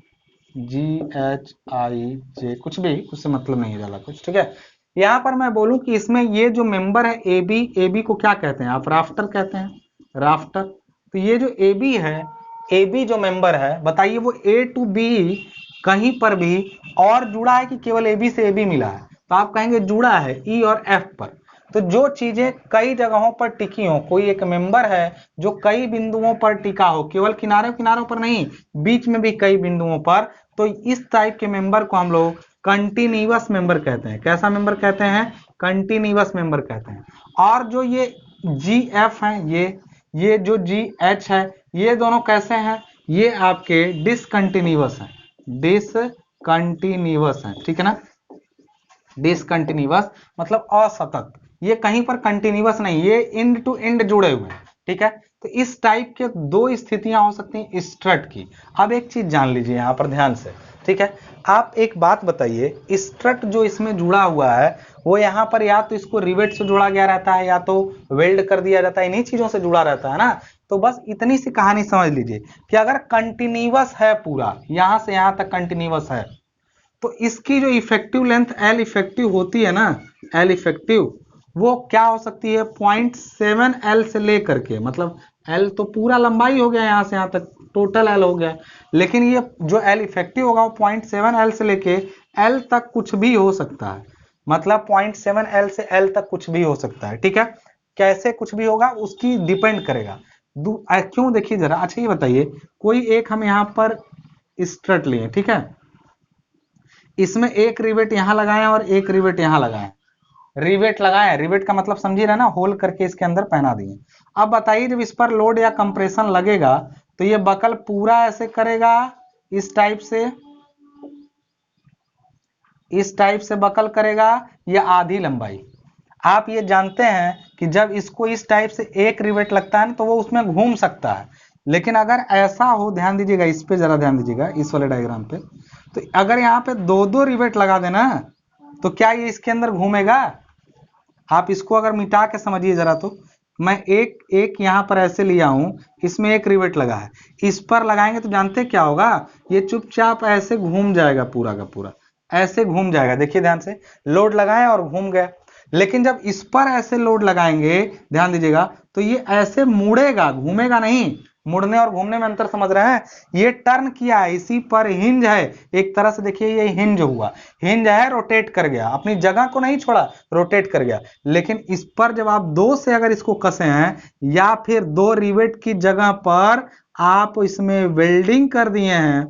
GHIJ, कुछ भी, उससे मतलब नहीं है ज्यादा कुछ, ठीक है। यहाँ पर मैं बोलूं कि इसमें ये जो मेंबर है AB को क्या कहते हैं आप, राफ्टर कहते हैं, राफ्टर। तो ये जो ए बी है, ए बी जो मेंबर है, बताइए वो ए टू बी कहीं पर भी और जुड़ा है कि केवल ए बी से ए बी मिला है? तो आप कहेंगे जुड़ा है ई और एफ पर। तो जो चीजें कई जगहों पर टिकी हो, कोई एक मेंबर है जो कई बिंदुओं पर टिका हो, केवल किनारे किनारों पर नहीं, बीच में भी कई बिंदुओं पर, तो इस टाइप के मेंबर को हम लोग कंटिन्यूअस मेंबर कहते हैं। कैसा मेंबर कहते हैं? कंटिन्यूअस मेंबर कहते हैं। और जो ये जी एफ है, ये जो जी एच है, ये दोनों कैसे हैं? ये आपके डिसकंटिन्यूअस हैं, डिसकंटिन्यूअस हैं, ठीक है ना। डिसकंटिन्यूअस मतलब असतत, ये कहीं पर कंटिन्यूअस नहीं, ये एंड टू एंड जुड़े हुए हैं, ठीक है। तो इस टाइप के दो स्थितियां हो सकती हैं स्ट्रट की। अब एक चीज जान लीजिए यहां पर ध्यान से, ठीक है। आप एक बात बताइए, स्ट्रट जो इसमें जुड़ा हुआ है वो यहाँ पर या तो इसको रिवेट से जोड़ा गया रहता है या तो वेल्ड कर दिया जाता है, इन्हीं चीजों से जुड़ा रहता है ना। तो बस इतनी सी कहानी समझ लीजिए कि अगर कंटिन्यूअस है पूरा, यहां से यहां तक कंटिन्यूअस है, तो इसकी जो इफेक्टिव लेंथ एल इफेक्टिव होती है ना, एल इफेक्टिव, वो क्या हो सकती है? 0.7 एल से लेकर के, मतलब एल तो पूरा लंबाई हो गया यहां से यहां तक, टोटल एल हो गया, लेकिन ये जो एल इफेक्टिव होगा वो 0.7 एल से लेके एल तक कुछ भी हो सकता है। मतलब 0.7 एल से एल तक कुछ भी हो सकता है, ठीक है। कैसे कुछ भी होगा उसकी डिपेंड करेगा। क्यों? देखिए जरा, अच्छा ये बताइए, कोई एक हम यहाँ पर स्ट्रट लिए, ठीक है, इसमें एक रिवेट यहां लगाए और एक रिवेट यहां लगाए, रिवेट लगाए, रिवेट का मतलब समझिए रहे ना, होल करके इसके अंदर पहना दिए। अब बताइए जब इस पर लोड या कंप्रेशन लगेगा तो ये बकल पूरा ऐसे करेगा, इस टाइप से, इस टाइप से बकल करेगा, या आधी लंबाई? आप ये जानते हैं कि जब इसको इस टाइप से एक रिवेट लगता है ना तो वो उसमें घूम सकता है, लेकिन अगर ऐसा हो, ध्यान दीजिएगा इस पे, जरा ध्यान दीजिएगा इस वाले डायग्राम पे, तो अगर यहाँ पे दो दो रिवेट लगा देना तो क्या ये इसके अंदर घूमेगा? आप इसको अगर मिटा के समझिए जरा, तो मैं एक एक यहाँ पर ऐसे लिया हूं, इसमें एक रिवेट लगा है, इस पर लगाएंगे तो जानते क्या होगा? ये चुपचाप ऐसे घूम जाएगा, पूरा का पूरा ऐसे घूम जाएगा। देखिए ध्यान से, लोड लगाए और घूम गया। लेकिन जब इस पर ऐसे लोड लगाएंगे, ध्यान दीजिएगा, तो ये ऐसे मुड़ेगा, घूमेगा नहीं। मुड़ने और घूमने में अंतर समझ रहे हैं? ये टर्न किया है, इसी पर हिंज है, एक तरह से देखिए ये हिंज हुआ, हिंज है, रोटेट कर गया, अपनी जगह को नहीं छोड़ा, रोटेट कर गया। लेकिन इस पर जब आप दो से अगर इसको कसे हैं, या फिर दो रिवेट की जगह पर आप इसमें वेल्डिंग कर दिए हैं,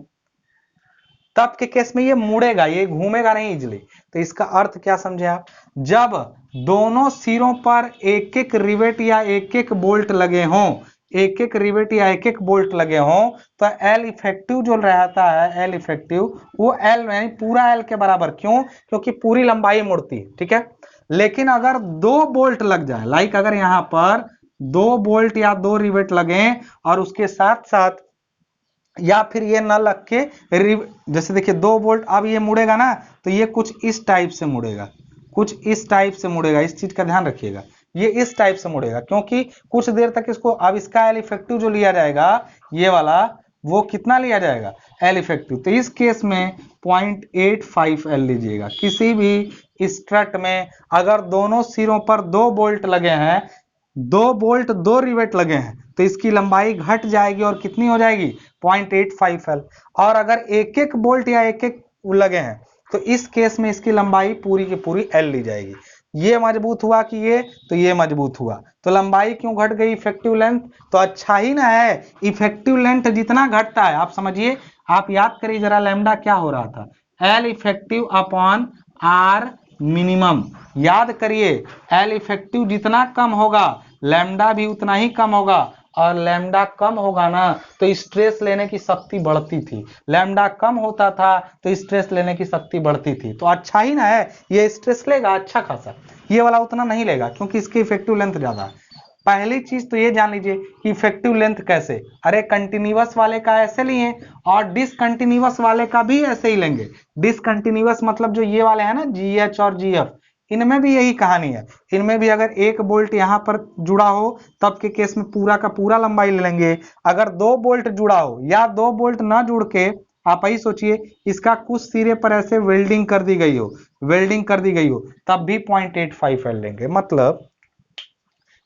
तब के केस में ये मुड़ेगा, ये घूमेगा नहीं इजिली। तो इसका अर्थ क्या समझे आप? जब दोनों सिरों पर एक एक रिवेट या एक एक बोल्ट लगे हों, एक एक रिवेट या एक एक बोल्ट लगे हों, तो एल इफेक्टिव जो रहता है, एल इफेक्टिव, वो एल यानी पूरा एल के बराबर। क्यों? क्योंकि पूरी लंबाई मुड़ती है, ठीक है। लेकिन अगर दो बोल्ट लग जाए, लाइक अगर यहां पर दो बोल्ट या दो रिवेट लगे और उसके साथ साथ, या फिर ये न लग के जैसे देखिए 2 वोल्ट, अब ये मुड़ेगा ना तो ये कुछ इस टाइप से मुड़ेगा, कुछ इस टाइप से मुड़ेगा, इस चीज का ध्यान रखिएगा, ये इस टाइप से मुड़ेगा, क्योंकि कुछ देर तक इसको, अब इसका एल इफेक्टिव जो लिया जाएगा ये वाला, वो कितना लिया जाएगा? L effective. तो इस केस में 0.85 एल लीजिएगा। किसी भी स्ट्रट में अगर दोनों सिरों पर दो बोल्ट लगे हैं, दो बोल्ट दो रिवेट लगे हैं, तो इसकी लंबाई घट जाएगी और कितनी हो जाएगी? 0.85 एल। और अगर एक एक बोल्ट या एक एक लगे हैं तो इस केस में इसकी लंबाई पूरी की पूरी एल ली जाएगी। ये मजबूत हुआ कि ये, तो ये मजबूत हुआ, तो लंबाई क्यों घट गई? Effective length. तो अच्छा ही ना है, इफेक्टिव लेंथ जितना घटता है, आप समझिए, आप याद करिए जरा, लैम्डा क्या हो रहा था? L effective upon R minimum. याद करिए, एल इफेक्टिव जितना कम होगा लैम्डा भी उतना ही कम होगा, और लैम्डा कम होगा ना तो स्ट्रेस लेने की शक्ति बढ़ती थी, लैम्डा कम होता था तो स्ट्रेस लेने की शक्ति बढ़ती थी। तो अच्छा ही ना है, ये स्ट्रेस लेगा अच्छा खासा, ये वाला उतना नहीं लेगा क्योंकि इसकी इफेक्टिव लेंथ ज्यादा है। पहली चीज तो ये जान लीजिए कि इफेक्टिव लेंथ कैसे, अरे कंटिन्यूअस वाले का ऐसे लिए और डिसकंटिन्यूअस वाले का भी ऐसे ही लेंगे। डिसकंटिन्यूअस मतलब जो ये वाले हैं ना, जीएच और जीएफ, इनमें भी यही कहानी है। इनमें भी अगर एक बोल्ट यहां पर जुड़ा हो तब के केस में पूरा का पूरा लंबाई ले लेंगे। अगर दो बोल्ट जुड़ा हो या दो बोल्ट ना जुड़ के, आप ही सोचिए, इसका कुछ सिरे पर ऐसे वेल्डिंग कर दी गई हो, वेल्डिंग कर दी गई हो, तब भी 0.85 एल लेंगे। मतलब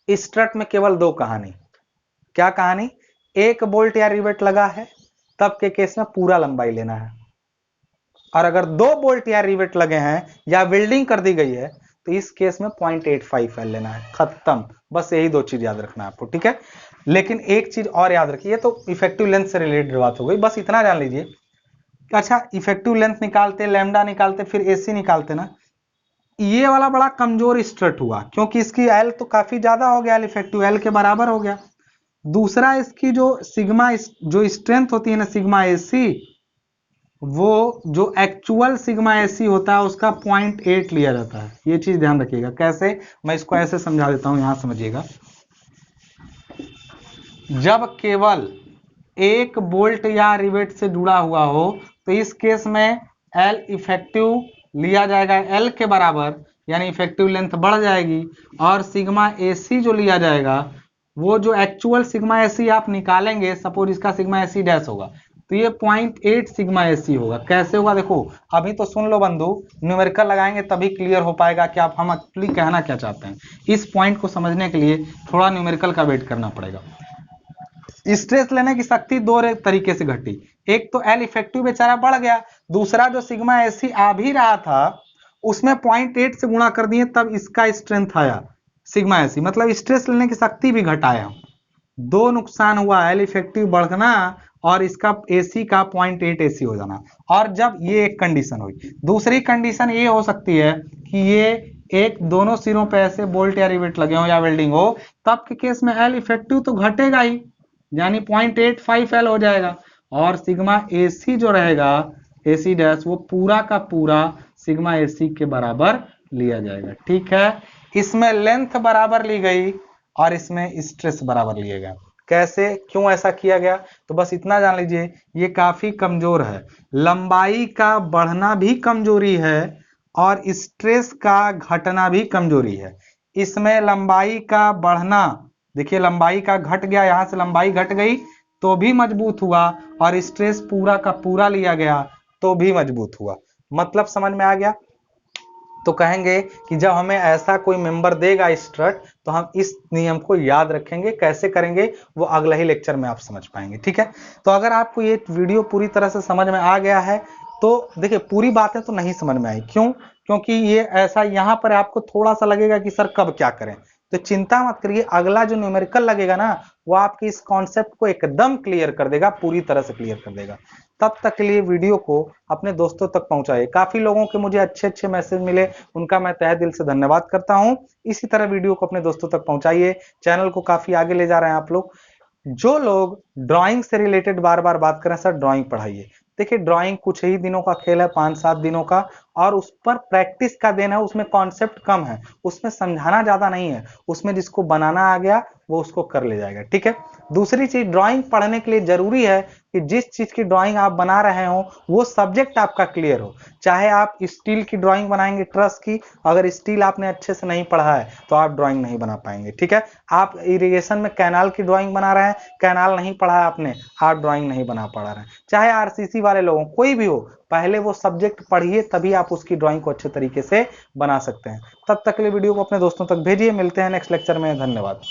स्ट्रट में केवल दो कहानी, क्या कहानी? एक बोल्ट या रिवेट लगा है तब के केस में पूरा लंबाई लेना है, और अगर 2 बोल्ट या रिवेट लगे हैं या वेल्डिंग कर दी गई है तो इस केस में 0.85 L लेना है। खत्म, बस यही 2 चीज याद रखना है आपको, ठीक है। लेकिन एक चीज और याद रखिए, तो इफेक्टिव लेंथ से रिलेटेड बात हो गई, बस इतना जान लीजिए। अच्छा, इफेक्टिव लेंथ निकालते, लैम्डा निकालते, फिर एसी निकालते ना, ये वाला बड़ा कमजोर स्ट्रट हुआ, क्योंकि इसकी एल तो काफी ज्यादा हो गया, इफेक्टिव एल के बराबर हो गया। दूसरा, इसकी जो सिग्मा जो स्ट्रेंथ होती है ना सिग्मा एसी, वो जो एक्चुअल सिग्मा एसी होता है उसका 0.8 लिया जाता है। ये चीज ध्यान रखिएगा। कैसे, मैं इसको ऐसे समझा देता हूं, यहां समझिएगा। जब केवल एक बोल्ट या रिवेट से जुड़ा हुआ हो तो इस केस में एल इफेक्टिव लिया जाएगा एल के बराबर, यानी इफेक्टिव लेंथ बढ़ जाएगी, और सिग्मा एसी जो लिया जाएगा वो जो एक्चुअल सिग्मा एसी आप निकालेंगे, सपोज इसका सिग्मा एसी डैश होगा तो ये 0.8 सिग्मा एसी होगा। कैसे होगा देखो, अभी तो सुन लो बंधु, न्यूमेरिकल लगाएंगे तभी क्लियर हो पाएगा कि आप हम एक्चुअली कहना क्या चाहते हैं। इस पॉइंट को समझने के लिए थोड़ा न्यूमेरिकल का वेट करना पड़ेगा। स्ट्रेस लेने की शक्ति 2 तरीके से घटी, एक तो एल इफेक्टिव बेचारा बढ़ गया, दूसरा जो सिग्मा एसी आ भी रहा था उसमें 0.8 से गुणा कर दिए तब इसका स्ट्रेंथ आया सिग्मा एसी, मतलब स्ट्रेस लेने की शक्ति भी घटाया। 2 नुकसान हुआ, एल इफेक्टिव बढ़ना और इसका एसी का 0.8 एसी हो जाना। और जब ये एक कंडीशन हुई, दूसरी कंडीशन ये हो सकती है कि ये एक दोनों सिरों पे ऐसे बोल्ट या रिवेट लगे हो या वेल्डिंग हो, तब के केस में एल इफेक्टिव तो घटेगा ही, यानी 0.85 L हो जाएगा, और सिग्मा एसी जो रहेगा एसी डैश वो पूरा का पूरा सिग्मा एसी के बराबर लिया जाएगा। ठीक है, इसमें लेंथ बराबर ली गई और इसमें स्ट्रेस बराबर लिया गया। कैसे, क्यों ऐसा किया गया, तो बस इतना जान लीजिए, ये काफी कमजोर है। लंबाई का बढ़ना भी कमजोरी है और स्ट्रेस का घटना भी कमजोरी है। इसमें लंबाई का बढ़ना, देखिए लंबाई का घट गया, यहां से लंबाई घट गई तो भी मजबूत हुआ, और स्ट्रेस पूरा का पूरा लिया गया तो भी मजबूत हुआ। मतलब समझ में आ गया। तो कहेंगे कि जब हमें ऐसा कोई मेंबर देगा स्ट्रट, तो हम इस नियम को याद रखेंगे। कैसे करेंगे वो अगला ही लेक्चर में आप समझ पाएंगे। ठीक है, तो अगर आपको ये वीडियो पूरी तरह से समझ में आ गया है तो देखिए, पूरी बातें तो नहीं समझ में आई, क्यों, क्योंकि ये ऐसा यहां पर आपको थोड़ा सा लगेगा कि सर कब क्या करें, तो चिंता मत करिए, अगला जो न्यूमेरिकल लगेगा ना वो आपके इस कॉन्सेप्ट को एकदम क्लियर कर देगा, पूरी तरह से क्लियर कर देगा। तब तक के लिए वीडियो को अपने दोस्तों तक पहुंचाइए। काफी लोगों के मुझे अच्छे अच्छे मैसेज मिले, उनका मैं तहे दिल से धन्यवाद करता हूं। इसी तरह वीडियो को अपने दोस्तों तक पहुंचाइए, चैनल को काफी आगे ले जा रहे हैं आप लोग। जो लोग ड्राइंग से रिलेटेड बार बार बात करें सर ड्राइंग पढ़ाइए, देखिए ड्राइंग कुछ ही दिनों का खेल है, 5-7 दिनों का, और उस पर प्रैक्टिस का देना है। उसमें कॉन्सेप्ट कम है, उसमें समझाना ज्यादा नहीं है, उसमें जिसको बनाना आ गया वो उसको कर ले जाएगा। ठीक है, दूसरी चीज, ड्राइंग पढ़ने के लिए जरूरी है कि जिस चीज की ड्राइंग आप बना रहे हो वो सब्जेक्ट आपका क्लियर हो। चाहे आप स्टील की ड्राइंग बनाएंगे, ट्रस की, अगर स्टील आपने अच्छे से नहीं पढ़ा है तो आप ड्राइंग नहीं बना पाएंगे। ठीक है, आप इरिगेशन में कैनाल की ड्राइंग बना रहे हैं, कैनाल नहीं पढ़ा है आपने, आप ड्राइंग नहीं बना पा रहे हैं। चाहे आरसीसी वाले लोगों, कोई भी हो, पहले वो सब्जेक्ट पढ़िए तभी आप उसकी ड्राइंग को अच्छे तरीके से बना सकते हैं। तब तक के लिए वीडियो को अपने दोस्तों तक भेजिए। मिलते हैं नेक्स्ट लेक्चर में, धन्यवाद।